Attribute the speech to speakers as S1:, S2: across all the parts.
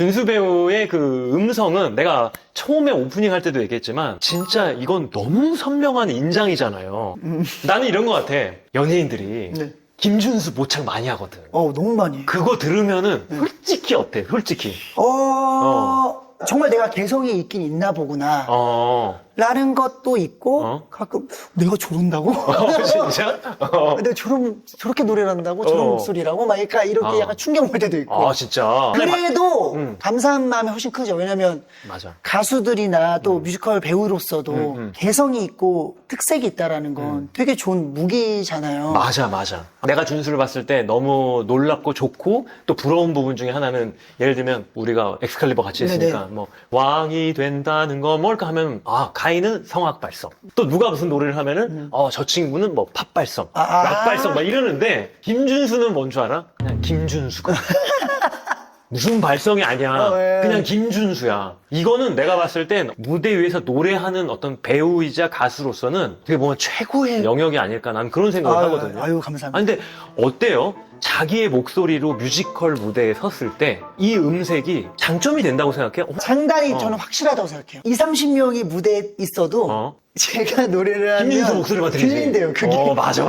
S1: 준수 배우의 그 음성은 내가 처음에 오프닝 할 때도 얘기했지만 진짜 이건 너무 선명한 인장이잖아요. 나는 이런 것 같아. 연예인들이
S2: 네.
S1: 김준수 모창 많이 하거든.
S2: 너무 많이 해요.
S1: 그거 들으면은 솔직히 어때? 솔직히.
S2: 정말 내가 개성이 있긴 있나 보구나. 라는 것도 있고, 가끔, 내가 저런다고?
S1: 진짜?
S2: 내가 저렇게 노래를 한다고? 저런 목소리라고? 막 이렇게 약간 충격 먹을 때도 있고.
S1: 진짜.
S2: 그래도 감사한 마음이 훨씬 크죠. 왜냐면
S1: 맞아.
S2: 가수들이나 또 뮤지컬 배우로서도 개성이 있고 특색이 있다라는 건 되게 좋은 무기잖아요.
S1: 맞아. 내가 준수를 봤을 때 너무 놀랍고 좋고 또 부러운 부분 중에 하나는 예를 들면 우리가 엑스칼리버 같이 했으니까 뭐 왕이 된다는 거 뭘까 하면 가인은 성악 발성. 또 누가 무슨 노래를 하면은 저 친구는 뭐 팝 발성, 락 발성 막 이러는데 김준수는 뭔 줄 알아? 그냥 김준수가. 무슨 발성이 아니야. 그냥 김준수야. 이거는 내가 봤을 땐 무대 위에서 노래하는 어떤 배우이자 가수로서는 되게 보면 최고의 영역이 아닐까 난 그런 생각을 하거든요.
S2: 아유, 감사합니다.
S1: 근데 어때요? 자기의 목소리로 뮤지컬 무대에 섰을 때 이 음색이 장점이 된다고 생각해요?
S2: 상당히 저는 확실하다고 생각해요. 20, 30명이 무대에 있어도 제가 노래를 하면
S1: 김민수 목소리만
S2: 들린대요, 그게.
S1: 맞아.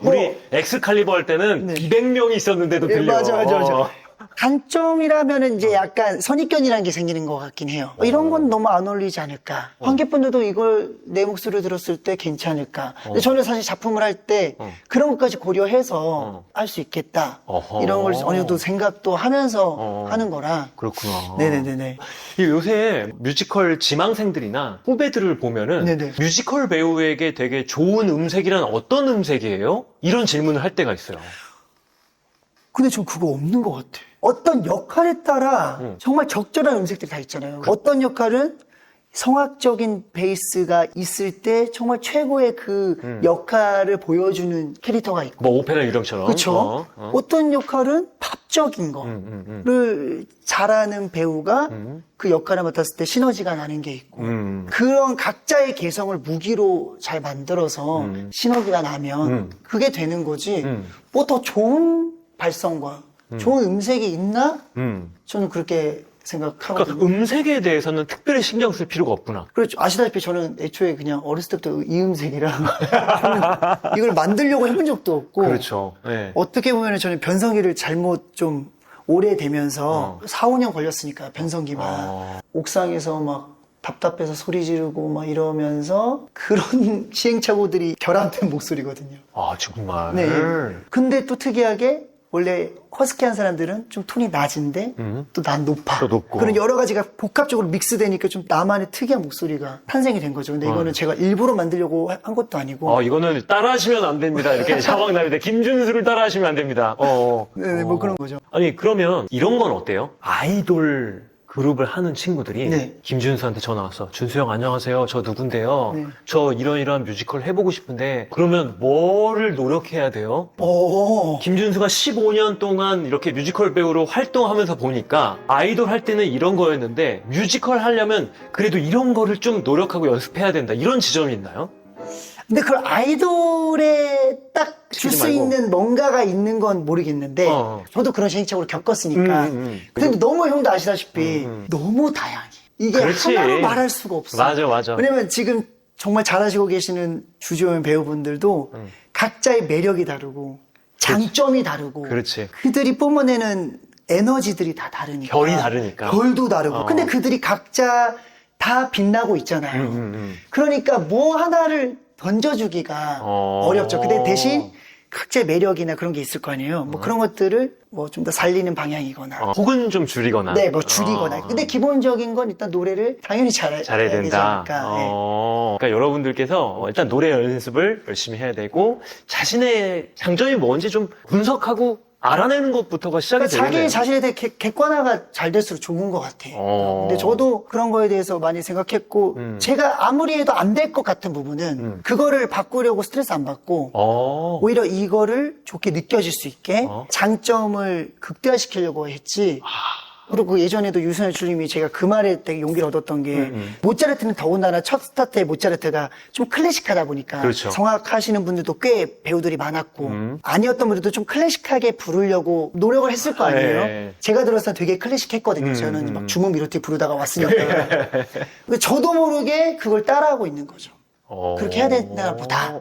S1: 우리 엑스칼리버 할 때는 200명이 있었는데도 들려.
S2: 맞아. 단점이라면은 이제 약간 선입견이라는 게 생기는 것 같긴 해요. 이런 건 너무 안 어울리지 않을까. 관객분들도 이걸 내 목소리로 들었을 때 괜찮을까. 근데 저는 사실 작품을 할 때 그런 것까지 고려해서 할 수 있겠다. 이런 걸 어느 정도 생각도 하면서 하는 거라.
S1: 그렇구나.
S2: 네네네.
S1: 요새 뮤지컬 지망생들이나 후배들을 보면은
S2: 네네.
S1: 뮤지컬 배우에게 되게 좋은 음색이란 어떤 음색이에요? 이런 질문을 할 때가 있어요.
S2: 근데 전 그거 없는 것 같아. 어떤 역할에 따라 정말 적절한 음색들이 다 있잖아요. 어떤 역할은 성악적인 베이스가 있을 때 정말 최고의 그 역할을 보여주는 캐릭터가 있고.
S1: 뭐 오페라 유령처럼.
S2: 그렇죠. 어떤 역할은 팝적인 거를 잘하는 배우가 그 역할을 맡았을 때 시너지가 나는 게 있고 그런 각자의 개성을 무기로 잘 만들어서 시너지가 나면 그게 되는 거지. 뭐 더 좋은 발성과 좋은 음색이 있나? 저는 그렇게 생각하거든요.
S1: 그러니까 음색에 대해서는 특별히 신경 쓸 필요가 없구나.
S2: 그렇죠. 아시다시피 저는 애초에 그냥 어렸을 때부터 이 음색이라 저는 이걸 만들려고 해본 적도 없고
S1: 그렇죠. 네.
S2: 어떻게 보면 저는 변성기를 잘못 좀 오래 되면서 4, 5년 걸렸으니까 변성기만 옥상에서 막 답답해서 소리 지르고 막 이러면서 그런 시행착오들이 결합된 목소리거든요.
S1: 정말.
S2: 네. 근데 또 특이하게 원래 허스키한 사람들은 좀 톤이 낮은데 또 난 높아.
S1: 또 높고.
S2: 그런 여러 가지가 복합적으로 믹스되니까 좀 나만의 특이한 목소리가 탄생이 된 거죠. 근데 이거는 제가 일부러 만들려고 한 것도 아니고.
S1: 이거는 따라하시면 안 됩니다. 이렇게 자막 나는데 김준수를 따라하시면 안 됩니다.
S2: 네, 뭐 그런 거죠.
S1: 아니 그러면 이런 건 어때요? 아이돌 그룹을 하는 친구들이
S2: 네.
S1: 김준수한테 전화 왔어. 준수 형 안녕하세요. 저 누군데요.
S2: 네.
S1: 저 이런 뮤지컬 해보고 싶은데 그러면 뭐를 노력해야 돼요? 김준수가 15년 동안 이렇게 뮤지컬 배우로 활동하면서 보니까 아이돌 할 때는 이런 거였는데 뮤지컬 하려면 그래도 이런 거를 좀 노력하고 연습해야 된다. 이런 지점이 있나요?
S2: 근데 그 아이돌에 딱 줄 수 있는 뭔가가 있는 건 모르겠는데 저도 그런 시행착오를 겪었으니까 근데 너무 형도 아시다시피 너무 다양해. 이게
S1: 그렇지.
S2: 하나로 말할 수가 없어.
S1: 맞아.
S2: 왜냐면 지금 정말 잘하시고 계시는 주조연 배우분들도 각자의 매력이 다르고 장점이 다르고
S1: 그렇지.
S2: 그들이 뿜어내는 에너지들이 다 다르니까
S1: 결이 다르니까.
S2: 결도 다르고 근데 그들이 각자 다 빛나고 있잖아요. 그러니까 뭐 하나를 던져주기가 어렵죠. 근데 대신 각자의 매력이나 그런 게 있을 거 아니에요. 뭐 그런 것들을 뭐 좀 더 살리는 방향이거나
S1: 혹은 좀 줄이거나.
S2: 네, 뭐 줄이거나. 근데 기본적인 건 일단 노래를 당연히 잘해야
S1: 잘해야 된다.
S2: 되지 않을까. 네.
S1: 그러니까 여러분들께서 일단 노래 연습을 열심히 해야 되고 자신의 장점이 뭔지 좀 분석하고 알아내는 것부터가 시작이
S2: 그러니까
S1: 되겠네요.
S2: 자기 자신에 대해 객관화가 잘 될수록 좋은 것 같아요. 근데 저도 그런 거에 대해서 많이 생각했고 제가 아무리 해도 안 될 것 같은 부분은 그거를 바꾸려고 스트레스 안 받고 오히려 이거를 좋게 느껴질 수 있게 장점을 극대화시키려고 했지 그리고 예전에도 유승열 주님이 제가 그 말에 되게 용기를 얻었던 게 모차르트는 더군다나 첫 스타트의 모차르트가 좀 클래식하다 보니까
S1: 그렇죠.
S2: 성악하시는 분들도 꽤 배우들이 많았고 아니었던 분들도 좀 클래식하게 부르려고 노력을 했을 거 아니에요.
S1: 네.
S2: 제가 들었을 때 되게 클래식했거든요. 저는 막 주먹 미로티 부르다가 왔으니까. 근데 저도 모르게 그걸 따라하고 있는 거죠. 그렇게 해야 되나 보다.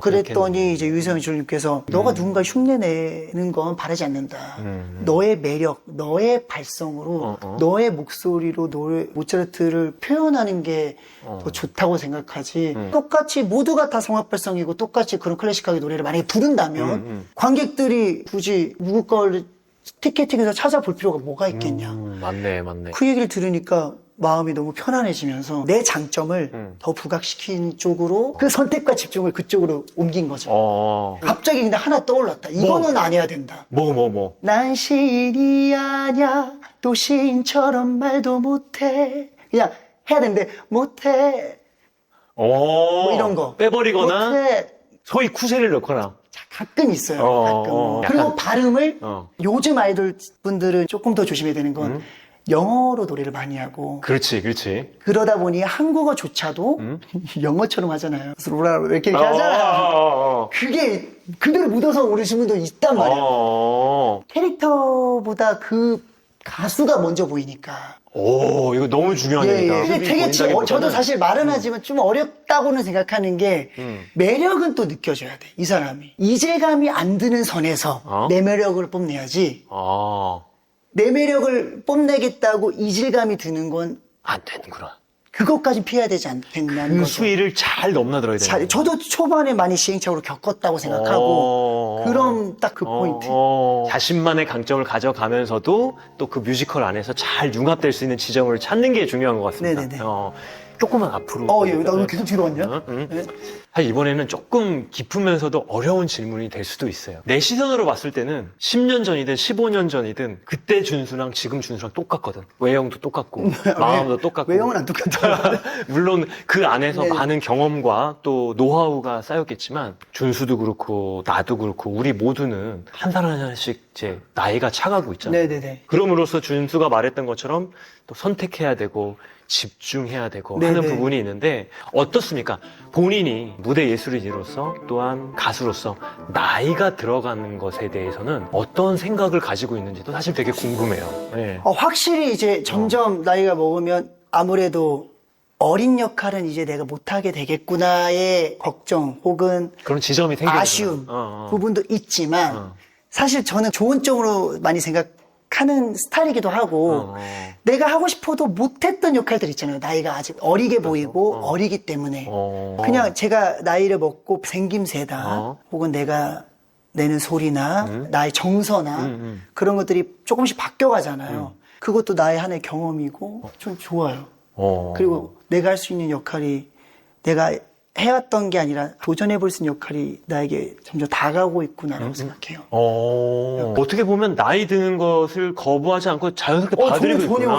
S2: 그랬더니 이제 유희성 주님께서 너가 누군가 흉내내는 건 바라지 않는다. 너의 매력, 너의 발성으로, 너의 목소리로 모차르트를 표현하는 게 더 좋다고 생각하지. 똑같이 모두가 다 성악 발성이고 똑같이 그런 클래식하게 노래를 만약에 부른다면 관객들이 굳이 누구 걸 티켓팅해서 찾아볼 필요가 뭐가 있겠냐.
S1: 맞네.
S2: 그 얘기를 들으니까 마음이 너무 편안해지면서 내 장점을 더 부각시킨 쪽으로 그 선택과 집중을 그쪽으로 옮긴 거죠. 갑자기 근데 하나 떠올랐다. 이거는 안 해야 된다.
S1: 뭐.
S2: 난 시인이 아냐 또 시인처럼 말도 못해. 그냥 해야 되는데 못해. 뭐 이런 거.
S1: 빼버리거나
S2: 못해.
S1: 소위 쿠세를 넣거나.
S2: 가끔 있어요. 가끔. 그리고
S1: 약간,
S2: 발음을 요즘 아이돌 분들은 조금 더 조심해야 되는 건 영어로 노래를 많이 하고
S1: 그렇지.
S2: 그러다 보니 한국어조차도 영어처럼 하잖아요. 그래서 로라 이렇게 하잖아요. 그게 그대로 묻어서 오르신 분도 있단 말이에요. 캐릭터보다 그 가수가 먼저 보이니까.
S1: 이거 너무 중요한 얘기다.
S2: 근데 되게 저도 사실 말은 하지만 좀 어렵다고는 생각하는 게 매력은 또 느껴져야 돼. 이 사람이. 이질감이 안 드는 선에서 내 매력을 뽐내야지. 내 매력을 뽐내겠다고 이질감이 드는 건
S1: 안 되는구나.
S2: 그것까지 피해야 되지 않겠냐는
S1: 그
S2: 거죠.
S1: 수위를 잘 넘나들어야 되는.
S2: 저도 초반에 많이 시행착오를 겪었다고 생각하고 그럼 딱 그 포인트.
S1: 자신만의 강점을 가져가면서도 또 그 뮤지컬 안에서 잘 융합될 수 있는 지점을 찾는 게 중요한 것 같습니다.
S2: 네네네.
S1: 조금만 앞으로.
S2: 나 왜 계속 뒤로 왔냐? 네.
S1: 사실 이번에는 조금 깊으면서도 어려운 질문이 될 수도 있어요. 내 시선으로 봤을 때는 10년 전이든 15년 전이든 그때 준수랑 지금 준수랑 똑같거든. 외형도 똑같고 마음도 똑같고.
S2: 외형은 안 똑같아.
S1: 물론 그 안에서
S2: 네네.
S1: 많은 경험과 또 노하우가 쌓였겠지만 준수도 그렇고 나도 그렇고 우리 모두는 한 살 한 살씩 이제 나이가 차가고 있잖아요.
S2: 네네네.
S1: 그럼으로써 준수가 말했던 것처럼 또 선택해야 되고 집중해야 되고
S2: 네네.
S1: 하는 부분이 있는데 어떻습니까? 본인이 무대 예술인으로서 또한 가수로서 나이가 들어가는 것에 대해서는 어떤 생각을 가지고 있는지도 사실 되게 궁금해요. 네.
S2: 확실히 이제 점점 나이가 먹으면 아무래도 어린 역할은 이제 내가 못하게 되겠구나의 걱정 혹은
S1: 그런 지점이 생기는
S2: 아쉬움 부분도 있지만 사실 저는 좋은 쪽으로 많이 생각하는 스타일이기도 하고 내가 하고 싶어도 못했던 역할들 있잖아요. 나이가 아직 어리게 보이고 어리기 때문에 그냥 제가 나이를 먹고 생김새다 혹은 내가 내는 소리나 나의 정서나 그런 것들이 조금씩 바뀌어가잖아요. 그것도 나의 하나의 경험이고 좀 좋아요. 그리고 내가 할 수 있는 역할이 내가 해왔던 게 아니라 도전해볼 수 있는 역할이 나에게 점점 다가오고 있구나라고 생각해요.
S1: 어떻게 보면 나이 드는 것을 거부하지 않고 자연스럽게 받아들이고 있구나.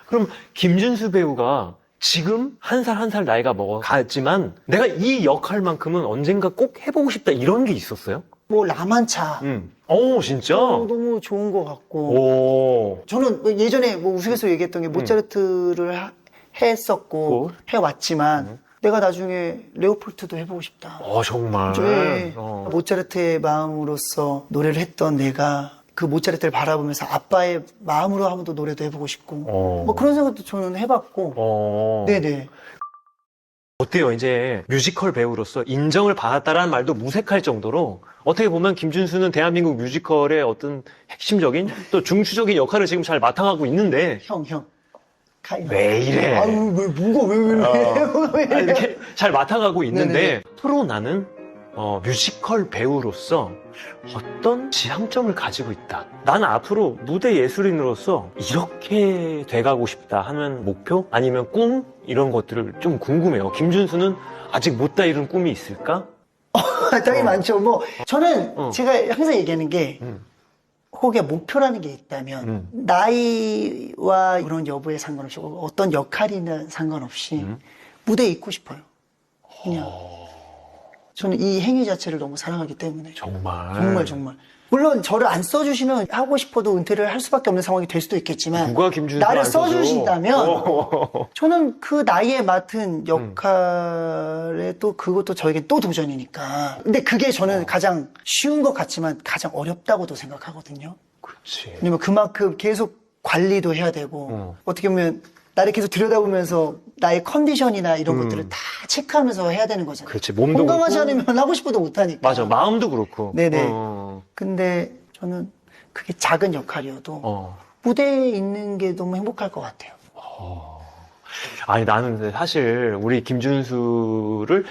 S1: 그럼 김준수 배우가 지금 한 살 한 살 나이가 먹어갔지만 내가 이 역할만큼은 언젠가 꼭 해보고 싶다 이런 게 있었어요?
S2: 뭐 라만차
S1: 진짜?
S2: 너무 좋은 것 같고 저는 예전에 뭐 우스갯소리 얘기했던 게 모차르트를 했었고 해왔지만 내가 나중에 레오폴트도 해보고 싶다.
S1: 정말.
S2: 모차르트의 마음으로서 노래를 했던 내가 그 모차르트를 바라보면서 아빠의 마음으로 한번도 노래도 해보고 싶고 뭐 그런 생각도 저는 해봤고 네네.
S1: 어때요? 이제 뮤지컬 배우로서 인정을 받았다라는 말도 무색할 정도로 어떻게 보면 김준수는 대한민국 뮤지컬의 어떤 핵심적인 또 중추적인 역할을 지금 잘 맡아가고 있는데
S2: 형
S1: 왜 이래?
S2: 아유 왜 뭐가 왜 이래?
S1: 이렇게 잘 맡아가고 있는데
S2: 네네.
S1: 앞으로 나는 뮤지컬 배우로서 어떤 지향점을 가지고 있다. 나는 앞으로 무대 예술인으로서 이렇게 돼가고 싶다 하는 목표? 아니면 꿈? 이런 것들을 좀 궁금해요. 김준수는 아직 못 다 이룬 꿈이 있을까?
S2: 당연히 많죠. 뭐 저는 제가 항상 얘기하는 게 혹여 목표라는 게 있다면 나이와 그런 여부에 상관없이 어떤 역할이나 상관없이 무대에 있고 싶어요. 그냥 저는 이 행위 자체를 너무 사랑하기 때문에
S1: 정말.
S2: 정말 물론 저를 안 써주시면 하고 싶어도 은퇴를 할 수밖에 없는 상황이 될 수도 있겠지만
S1: 누가 김준수
S2: 나를
S1: 안 써줘?
S2: 써주신다면 저는 그 나이에 맡은 역할에 또 그것도 저에게 또 도전이니까. 근데 그게 저는 가장 쉬운 것 같지만 가장 어렵다고도 생각하거든요.
S1: 그렇지.
S2: 왜냐면 그만큼 계속 관리도 해야 되고 어떻게 보면 나를 계속 들여다보면서 나의 컨디션이나 이런 것들을 다 체크하면서 해야 되는 거잖아요.
S1: 그렇지. 몸도
S2: 건강하지
S1: 그렇고.
S2: 않으면 하고 싶어도 못하니까.
S1: 맞아. 마음도 그렇고.
S2: 네네. 근데 저는 그게 작은 역할이어도 무대에 있는 게 너무 행복할 것 같아요.
S1: 아니 나는 사실 우리 김준수를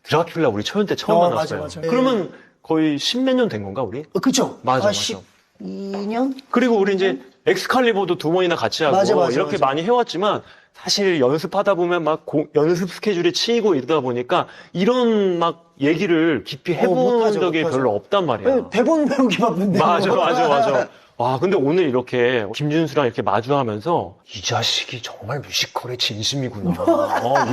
S1: 드라큘라 우리 초연 때 처음 만났어요.
S2: 맞아.
S1: 그러면 거의 십몇 년 된 건가 우리?
S2: 그죠?
S1: 맞아.
S2: 12년?
S1: 그리고 우리 이제 엑스칼리버도 2번이나 같이 하고
S2: 맞아.
S1: 이렇게 많이 해왔지만 사실 연습하다 보면 막 연습 스케줄에 치이고 이러다 보니까 이런 막 얘기를 깊이 해본
S2: 못하죠.
S1: 적이 별로 없단 말이야.
S2: 대본 배우기 바쁜데.
S1: 맞아. 와, 근데 오늘 이렇게 김준수랑 이렇게 마주하면서 이 자식이 정말 뮤지컬의 진심이구나.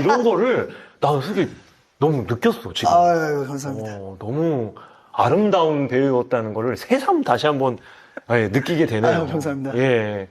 S1: 이런 거를 나는 솔직히 너무 느꼈어, 지금.
S2: 아유, 감사합니다.
S1: 너무 아름다운 배우였다는 거를 새삼 다시 한번 느끼게 되네요.
S2: 아유, 감사합니다.
S1: 예.